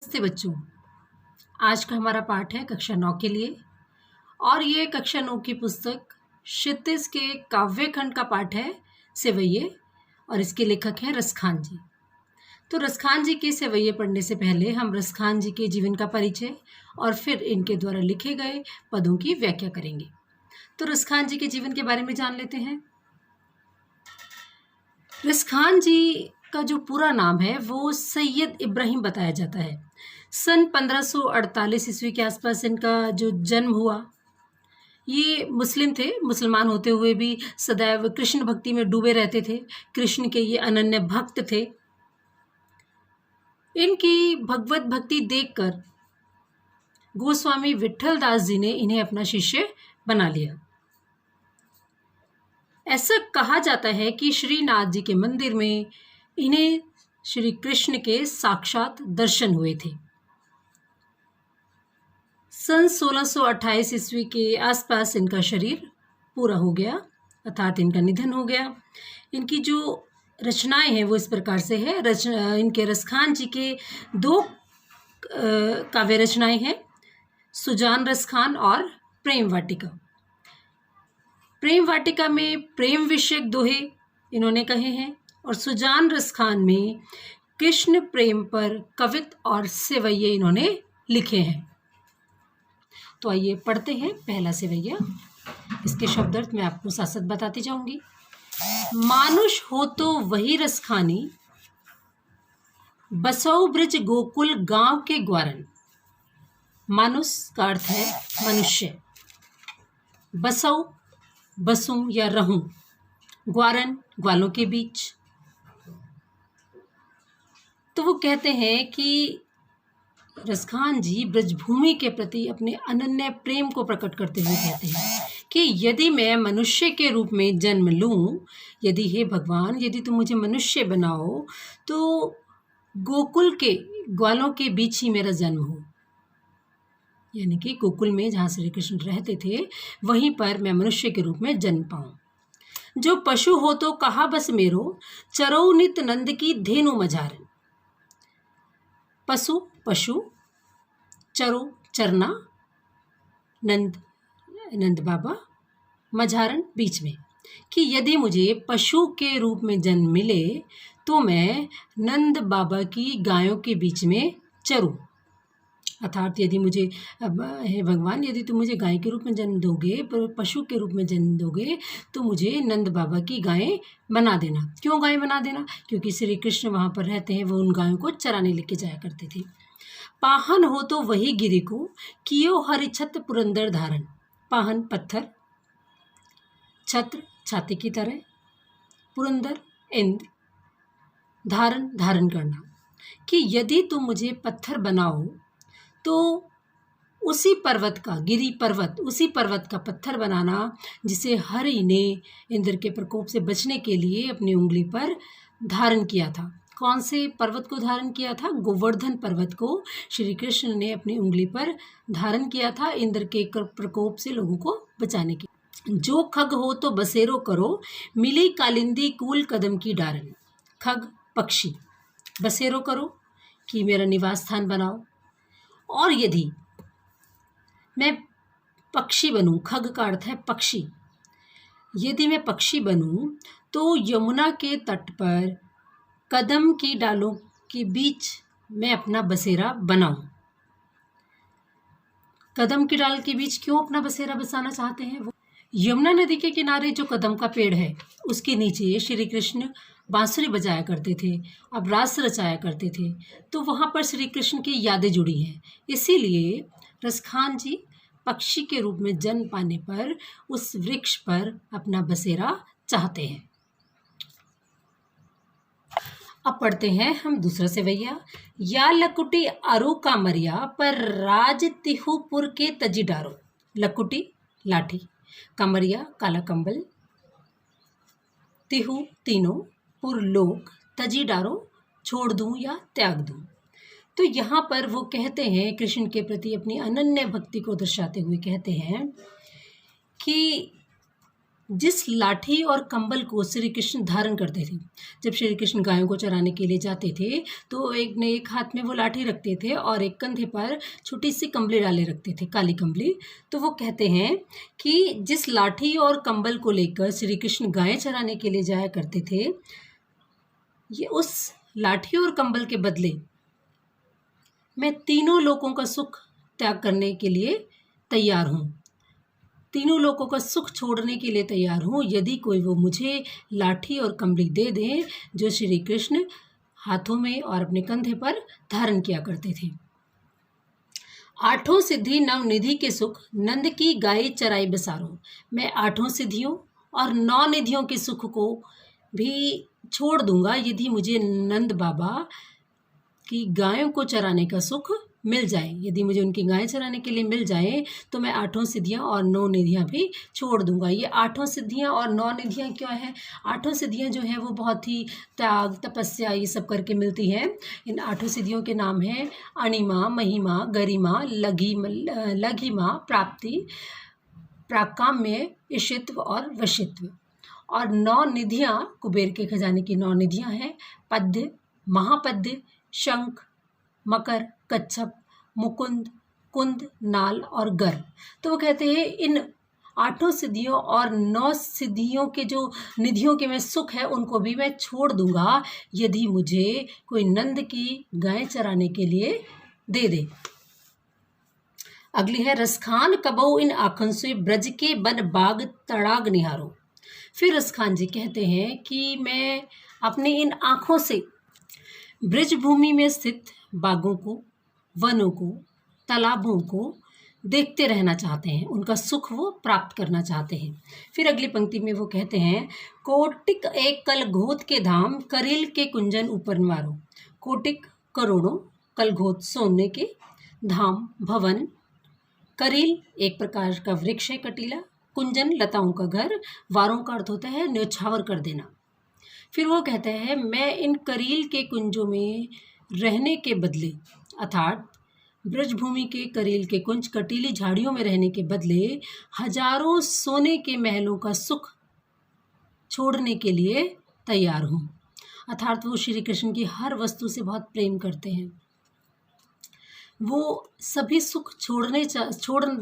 नमस्ते बच्चों। आज का हमारा पाठ है कक्षा 9 के लिए और ये कक्षा 9 की पुस्तक क्षितिज के काव्य खंड का पाठ है सेवैये और इसके लेखक हैं रसखान जी। तो रसखान जी के सेवैये पढ़ने से पहले हम रसखान जी के जीवन का परिचय और फिर इनके द्वारा लिखे गए पदों की व्याख्या करेंगे। तो रसखान जी के जीवन के बारे में जान लेते हैं। रसखान जी का जो पूरा नाम है वो सैयद इब्राहिम बताया जाता है। सन 1548 ईस्वी के आसपास इनका जो जन्म हुआ। ये मुस्लिम थे, मुसलमान होते हुए भी सदैव कृष्ण भक्ति में डूबे रहते थे। कृष्ण के ये अनन्य भक्त थे। इनकी भगवत भक्ति देखकर गोस्वामी विट्ठल दास जी ने इन्हें अपना शिष्य बना लिया। ऐसा कहा जाता है कि श्रीनाथ जी के मंदिर में इन्हें श्री कृष्ण के साक्षात दर्शन हुए थे। सन 1628 ईस्वी के आसपास इनका शरीर पूरा हो गया, अर्थात इनका निधन हो गया। इनकी जो रचनाएं हैं वो इस प्रकार से है। इनके रसखान जी के दो काव्य रचनाएं हैं, सुजान रसखान और प्रेम वाटिका। प्रेम वाटिका में प्रेम विषयक दोहे इन्होंने कहे हैं और सुजान रसखान में कृष्ण प्रेम पर कवित और सेवैये इन्होंने लिखे हैं। तो आइए पढ़ते हैं पहला सेवैया। इसके शब्दार्थ मैं आपको साथ साथ बताती जाऊंगी। मानुष हो तो वही रसखानी, बसौ ब्रज गोकुल गांव के ग्वारन। मानुष का अर्थ है मनुष्य, बसौ बसूं या रहूं, ग्वारन ग्वालों के बीच। तो वो कहते हैं कि रसखान जी ब्रजभूमि के प्रति अपने अनन्य प्रेम को प्रकट करते हुए कहते हैं कि यदि मैं मनुष्य के रूप में जन्म लूं, यदि हे भगवान यदि तुम मुझे मनुष्य बनाओ तो गोकुल के ग्वालों के बीच ही मेरा जन्म हो, यानी कि गोकुल में जहाँ श्री कृष्ण रहते थे वहीं पर मैं मनुष्य के रूप में जन्म पाऊं। जो पशु हो तो कहा बस मेरो, चरौ नित नंद की धेनु मझारन। पशु पशु, चरो चरना, नंद नंद बाबा, मझारन बीच में, कि यदि मुझे पशु के रूप में जन्म मिले तो मैं नंद बाबा की गायों के बीच में चरूं। अर्थात यदि मुझे हे भगवान यदि तुम मुझे गाय के रूप में जन्म दोगे, पशु के रूप में जन्म दोगे तो मुझे नंद बाबा की गायें बना देना। क्यों गायें बना देना? क्योंकि श्री कृष्ण वहाँ पर रहते हैं, वो उन गायों को चराने लेके जाया करते थे। पाहन हो तो वही गिरी को, कियो हरि छत्र पुरंदर धारण। पाहन पत्थर, छत्र छाती की तरह, पुरंदर इंद्र, धारण धारण करना, कि यदि तुम मुझे पत्थर बनाओ तो उसी पर्वत का, गिरी पर्वत, उसी पर्वत का पत्थर बनाना जिसे हरि ने इंद्र के प्रकोप से बचने के लिए अपनी उंगली पर धारण किया था। कौन से पर्वत को धारण किया था? गोवर्धन पर्वत को श्री कृष्ण ने अपनी उंगली पर धारण किया था इंद्र के प्रकोप से लोगों को बचाने के। जो खग हो तो बसेरो करो, मिली कालिंदी कूल कदम की डारन। खग पक्षी, बसेरो करो कि मेरा निवास स्थान बनाओ। और यदि मैं पक्षी बनूं, खग का अर्थ है पक्षी, यदि मैं पक्षी बनूं तो यमुना के तट पर कदम की डालों के बीच मैं अपना बसेरा बनाऊं। कदम की डाल के बीच क्यों अपना बसेरा बसाना चाहते हैं? वो यमुना नदी के किनारे जो कदम का पेड़ है उसके नीचे श्री कृष्ण बांसुरी बजाया करते थे, अब रास रचाया करते थे, तो वहाँ पर श्री कृष्ण की यादें जुड़ी हैं। इसीलिए रसखान जी पक्षी के रूप में जन्म पाने पर उस वृक्ष पर अपना बसेरा चाहते हैं। अब पढ़ते हैं हम दूसरा सेवैया। या लकुटी अरु कामरिया, पर राज तिहुपुर के तजी डारो। लकुटी लाठी, कामरिया काला कंबल, तिहु तीनों, पुर लोक, तजी डारो छोड़ दूं या त्याग दूं। तो यहाँ पर वो कहते हैं, कृष्ण के प्रति अपनी अनन्य भक्ति को दर्शाते हुए कहते हैं कि जिस लाठी और कंबल को श्री कृष्ण धारण करते थे। जब श्री कृष्ण गायों को चराने के लिए जाते थे तो एक हाथ में वो लाठी रखते थे और एक कंधे पर छोटी सी कंबली डाले रखते थे, काली कंबली। तो वो कहते हैं कि जिस लाठी और कंबल को लेकर श्री कृष्ण गायें चराने के लिए जाया करते थे, ये उस लाठी और कंबल के बदले मैं तीनों लोगों का सुख त्याग करने के लिए तैयार हूँ, तीनों लोगों का सुख छोड़ने के लिए तैयार हूँ, यदि कोई वो मुझे लाठी और कंबली दे दें जो श्री कृष्ण हाथों में और अपने कंधे पर धारण किया करते थे। आठों सिद्धि नवनिधि के सुख नंद की गाय चराई बसारो। मैं आठों सिद्धियों और 9 निधियों के सुख को भी छोड़ दूंगा यदि मुझे नंद बाबा की गायों को चराने का सुख मिल जाए। यदि मुझे उनकी गायें चराने के लिए मिल जाए तो मैं 8 सिद्धियां और 9 निधियां भी छोड़ दूंगा। ये 8 सिद्धियां और 9 निधियां क्या है? 8 सिद्धियां जो है वो बहुत ही त्याग, तपस्या, ये सब करके मिलती हैं। इन 8 सिद्धियों के नाम हैं अणिमा, महिमा, गरिमा, लघिमा, प्राप्ति, प्राकाम्य, ईशित्व और वशित्व। और 9 निधियां कुबेर के खजाने की 9 निधियां हैं पद्य, महापद्य, शंख, मकर, कच्छप, मुकुंद, कुंद, नाल और गर। तो वो कहते हैं इन 8 सिद्धियों और 9 सिद्धियों के जो निधियों के में सुख है उनको भी मैं छोड़ दूंगा यदि मुझे कोई नंद की गाय चराने के लिए दे दे। अगली है रसखान कबो इन आँखन से ब्रज के बन बाग तड़ाग निहारो। फिर रसखान जी कहते हैं कि मैं अपनी इन आँखों से ब्रज भूमि में स्थित बागों को, वनों को, तालाबों को देखते रहना चाहते हैं, उनका सुख वो प्राप्त करना चाहते हैं। फिर अगली पंक्ति में वो कहते हैं कोटिक एक कल घोत के धाम करेल के कुंजन ऊपर मारो। कोटिक करोड़ों, कलघोत सोने के, धाम भवन, करेल एक प्रकार का वृक्ष है कटीला, कुंजन लताओं का घर, वारों का अर्थ होता है न्यौछावर कर देना। फिर वो कहते हैं मैं इन करील के कुंजों में रहने के बदले, अर्थात ब्रजभूमि के करील के कुंज कटीली झाड़ियों में रहने के बदले हजारों सोने के महलों का सुख छोड़ने के लिए तैयार हूँ। अर्थात वो श्री कृष्ण की हर वस्तु से बहुत प्रेम करते हैं, वो सभी सुख छोड़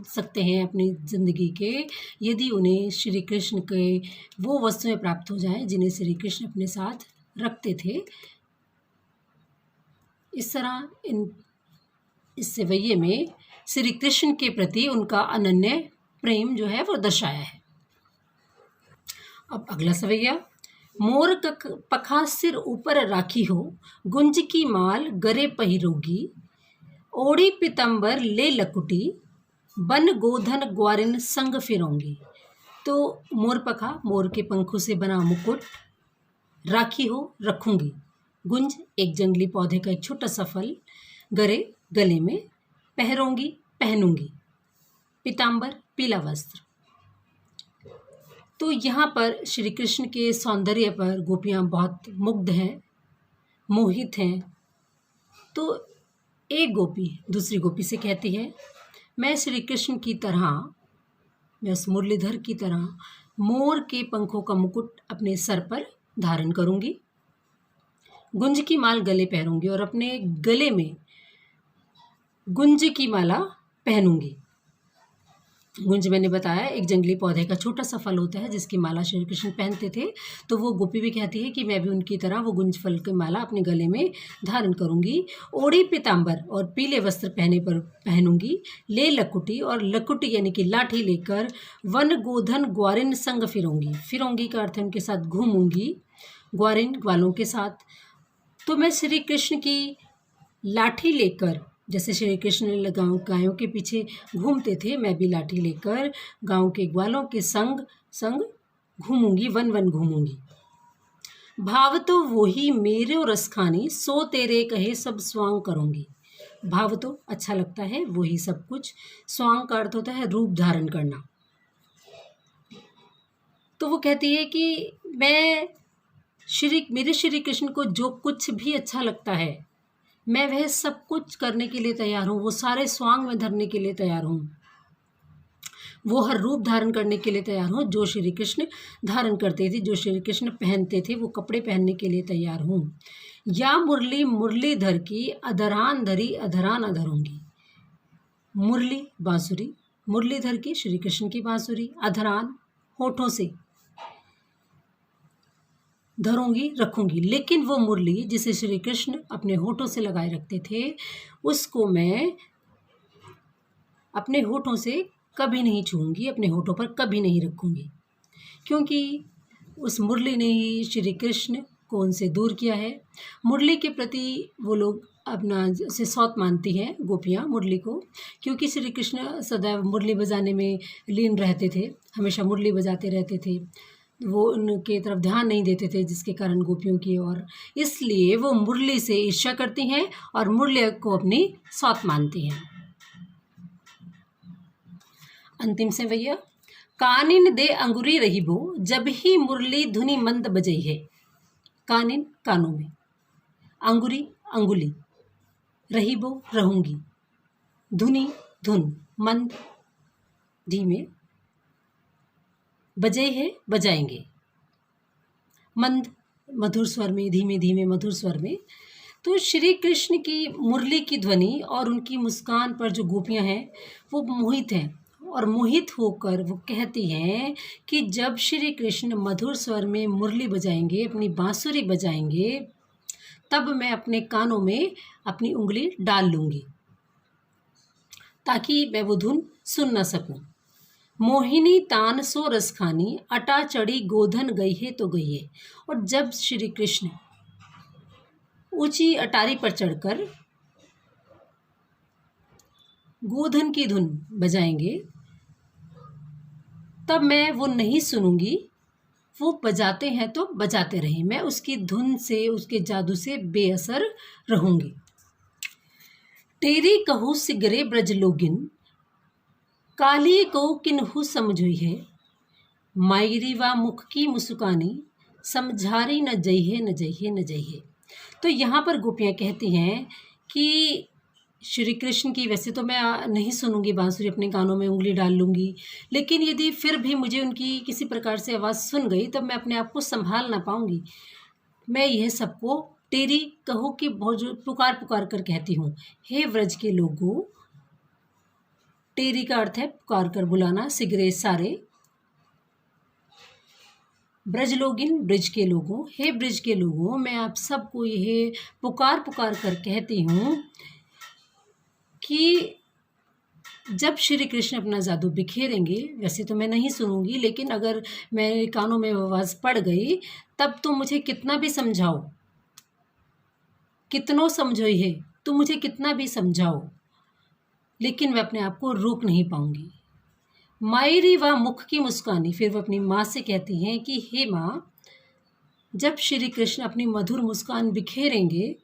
सकते हैं अपनी ज़िंदगी के यदि उन्हें श्री कृष्ण के वो वस्तुएं प्राप्त हो जाएं जिन्हें श्री कृष्ण अपने साथ रखते थे। इस तरह इस सवैये में श्री कृष्ण के प्रति उनका अनन्य प्रेम जो है वो दर्शाया है। अब अगला सवैया मोर पखा सिर ऊपर राखी हो, गुंज की माल गरे पहिरोगी, ओढ़ी पितंबर ले लकुटी, बन गोधन ग्वारिन संग फिरोंगी। तो मोर पखा, मोर के पंखों से बना मुकुट, राखी हो रखूंगी, गुंज एक जंगली पौधे का एक छोटा सा फल, गरे गले में, पहरोंगी पहनूंगी, पीताम्बर पीला वस्त्र। तो यहाँ पर श्री कृष्ण के सौंदर्य पर गोपियाँ बहुत मुग्ध हैं, मोहित हैं। तो एक गोपी दूसरी गोपी से कहती है मैं श्री कृष्ण की तरह, मैं उस मुरलीधर की तरह मोर के पंखों का मुकुट अपने सर पर धारण करूंगी, गुंज की माल गले पहनूंगी और अपने गले में गुंज की माला पहनूंगी। गुंज मैंने बताया एक जंगली पौधे का छोटा सा फल होता है जिसकी माला श्री कृष्ण पहनते थे। तो वो गोपी भी कहती है कि मैं भी उनकी तरह वो गुंज फल की माला अपने गले में धारण करूंगी, ओढ़ी पीताम्बर और पीले वस्त्र पहनूंगी, ले लकुटी और लकुटी यानी कि लाठी लेकर वन गोधन ग्वारिन संग फिरोंगी का अर्थ है उनके साथ घूमूंगी, ग्वारिन ग्वालों के साथ। तो मैं श्री कृष्ण की लाठी लेकर, जैसे श्री कृष्ण गायों के पीछे घूमते थे, मैं भी लाठी लेकर गांव के ग्वालों के संग घूमूंगी, वन वन घूमूंगी। भाव तो वही मेरे रसखानी, सो तेरे कहे सब स्वांग करूंगी। भाव तो अच्छा लगता है, वही सब कुछ। स्वांग का अर्थ होता है रूप धारण करना। तो वो कहती है कि मेरे श्री कृष्ण को जो कुछ भी अच्छा लगता है मैं वह सब कुछ करने के लिए तैयार हूँ, वो सारे स्वांग में धरने के लिए तैयार हूँ। वो हर रूप धारण करने के लिए तैयार हूँ जो श्री कृष्ण धारण करते थे, जो श्री कृष्ण पहनते थे, वो कपड़े पहनने के लिए तैयार हूँ। या मुरली मुरलीधर की अधरान धरी अधरान अधरूंगी। मुरली बांसुरी, मुरलीधर की श्री कृष्ण की बांसुरी, अधरान होठों से धरूंगी रखूंगी। लेकिन वो मुरली जिसे श्री कृष्ण अपने होठों से लगाए रखते थे, उसको मैं अपने होठों से कभी नहीं छूऊंगी, अपने होठों पर कभी नहीं रखूंगी, क्योंकि उस मुरली ने ही श्री कृष्ण को उनसे दूर किया है। मुरली के प्रति वो लोग अपना से सौत मानती हैं गोपियाँ मुरली को, क्योंकि श्री कृष्ण सदैव मुरली बजाने में लीन रहते थे, हमेशा मुरली बजाते रहते थे, वो उनके तरफ ध्यान नहीं देते थे, जिसके कारण गोपियों की और इसलिए वो मुरली से ईर्ष्या करती हैं और मुरली को अपनी सौत मानती हैं। अंतिम से भैया, कानिन दे अंगुरी रहीबो जब ही मुरली धुनी मंद बजई है। कानिन कानों में, अंगुरी अंगुली, रहीबो रहूंगी, धुनी धुन, मंद धीमे, बजई है बजाएंगे, मंद मधुर स्वर में, धीमे धीमे मधुर स्वर में। तो श्री कृष्ण की मुरली की ध्वनि और उनकी मुस्कान पर जो गोपियां हैं वो मोहित हैं, और मोहित होकर वो कहती हैं कि जब श्री कृष्ण मधुर स्वर में मुरली बजाएंगे, अपनी बांसुरी बजाएंगे, तब मैं अपने कानों में अपनी उंगली डाल लूँगी ताकि मैं वो धुन सुन न सकूं। मोहिनी तान सो रसखानी, अटा चढ़ी गोधन गई है तो गई है। और जब श्री कृष्ण ऊंची अटारी पर चढ़कर गोधन की धुन बजाएंगे, तब मैं वो नहीं सुनूंगी। वो बजाते हैं तो बजाते रहें, मैं उसकी धुन से, उसके जादू से बेअसर रहूंगी। तेरी कहू सिगरे ब्रज लोगिन, काली को किन्हु समझुई है। मायरी वा मुख की मुस्कानी, समझारी न जइहे न जइहे न जइहे। तो यहाँ पर गोपियाँ कहती हैं कि श्री कृष्ण की वैसे तो मैं नहीं सुनूंगी बांसुरी, अपने कानों में उंगली डाल लूँगी, लेकिन यदि फिर भी मुझे उनकी किसी प्रकार से आवाज़ सुन गई तब मैं अपने आप को संभाल ना पाऊँगी। मैं यह सबको तेरी कहो कि बहुत पुकार पुकार कर कहती हूँ। हे व्रज के लोगों, तेरी का अर्थ है पुकार कर बुलाना, सिगरे सारे, ब्रज लोगिन ब्रिज के लोगों, हे ब्रिज के लोगों, मैं आप सबको यह पुकार पुकार कर कहती हूँ कि जब श्री कृष्ण अपना जादू बिखेरेंगे, वैसे तो मैं नहीं सुनूंगी, लेकिन अगर मेरे कानों में आवाज़ पड़ गई तब तो मुझे कितना भी समझाओ, कितनों समझोई है, तो मुझे कितना भी समझाओ, लेकिन मैं अपने आप को रोक नहीं पाऊंगी। मायरी व मुख की मुस्कानी, फिर वो अपनी माँ से कहती हैं कि हे माँ, जब श्री कृष्ण अपनी मधुर मुस्कान बिखेरेंगे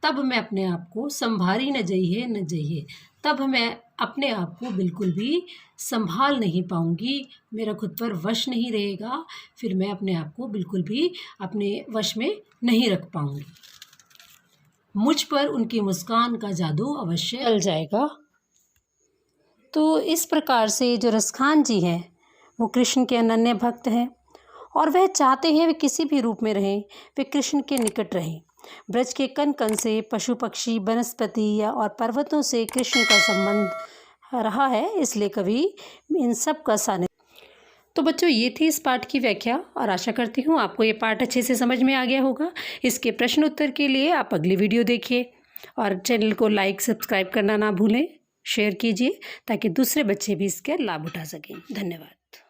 तब मैं अपने आप को संभारी न जइहे न जइहे, तब मैं अपने आप को बिल्कुल भी संभाल नहीं पाऊंगी, मेरा खुद पर वश नहीं रहेगा, फिर मैं अपने आप को बिल्कुल भी अपने वश में नहीं रख पाऊंगी। मुझ पर उनकी मुस्कान का जादू अवश्य चल जाएगा। तो इस प्रकार से जो रसखान जी हैं वो कृष्ण के अनन्य भक्त हैं, और वह चाहते हैं वे किसी भी रूप में रहें, वे कृष्ण के निकट रहें। ब्रज के कण कण से, पशु पक्षी, वनस्पति या और पर्वतों से कृष्ण का संबंध रहा है, इसलिए कवि इन सब का सानिध्य। तो बच्चों, ये थी इस पाठ की व्याख्या, और आशा करती हूँ आपको ये पाठ अच्छे से समझ में आ गया होगा। इसके प्रश्न उत्तर के लिए आप अगली वीडियो देखिए, और चैनल को लाइक सब्सक्राइब करना ना भूलें, शेयर कीजिए ताकि दूसरे बच्चे भी इसका लाभ उठा सकें। धन्यवाद।